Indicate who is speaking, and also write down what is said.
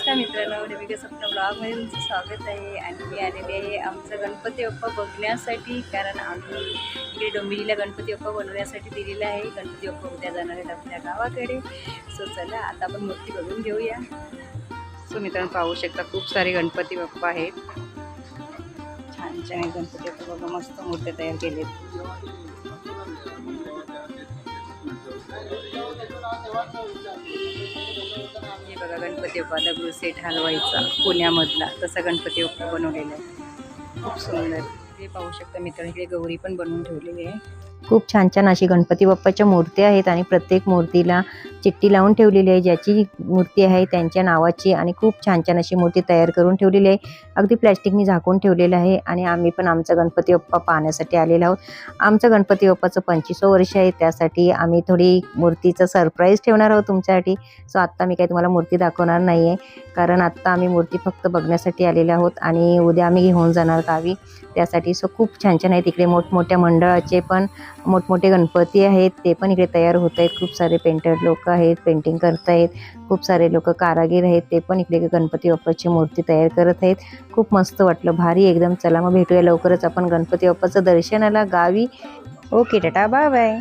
Speaker 1: नमस्कार मित्रांनो, डेबिका स्वप्न ब्लॉगमध्ये तुमचं स्वागत आहे. आणि मी आलेले आहे आमचा गणपती बाप्पा बघण्यासाठी, कारण आम्ही इकडे डोंबिवलीला गणपती बाप्पा बनवण्यासाठी दिलेला आहे. गणपती बाप्पा उद्या जाणार आहेत आपल्या गावाकडे. सो चला आता आपण मूर्ती बघून घेऊया. सो मित्रांनो, पाहू शकता खूप सारे गणपती बाप्पा आहेत. छान छान गणपती बाप्पा बघा, मस्त मूर्ती तयार केलेत. हे बघा गणपती बाप्पा दगडूशेठ हलवाईचा पुण्यामधला तसा गणपती बाप्पा बनवलेला आहे. खूप सुंदर. हे पाहू शकता मित्रांनो, इकडे गौरी पण बनवून ठेवलेली आहे.
Speaker 2: खूप छान छान अशी गणपती बाप्पाच्या मूर्ती आहेत आणि प्रत्येक मूर्तीला चिठ्ठी लावून ठेवलेली आहे. ज्याची मूर्ती आहे त्यांच्या नावाची, आणि खूप छान छान अशी मूर्ती तयार करून ठेवलेली आहे. अगदी प्लॅस्टिकनी झाकून ठेवलेलं आहे. आणि आम्ही पण आमचा गणपती बाप्पा पाहण्यासाठी आलेलो आहोत. आमचं गणपती बाप्पाचं 25वं वर्ष आहे, त्यासाठी आम्ही थोडी मूर्तीचं सरप्राईज ठेवणार आहोत तुमच्यासाठी. सो आत्ता मी काही तुम्हाला मूर्ती दाखवणार नाही आहे, कारण आत्ता आम्ही मूर्ती फक्त बघण्यासाठी आलेले आहोत आणि उद्या आम्ही घेऊन जाणार गावी त्यासाठी. सो खूप छान छान आहेत. इकडे मोठमोठ्या मंडळाचे पण मोठमोठे गणपती आहेत, ते पण इकडे तयार होत आहेत. खूप सारे पेंटर लोक आहेत, पेंटिंग करत आहेत. खूप सारे लोक कारागीर आहेत, ते पण इकडे गणपती बाप्पाची मूर्ती तयार करत आहेत. खूप मस्त वाटलं, भारी एकदम. चला मग भेटूया लवकरच आपण गणपती बाप्पाचं दर्शनाला गावी. Okay, tata, bye bye.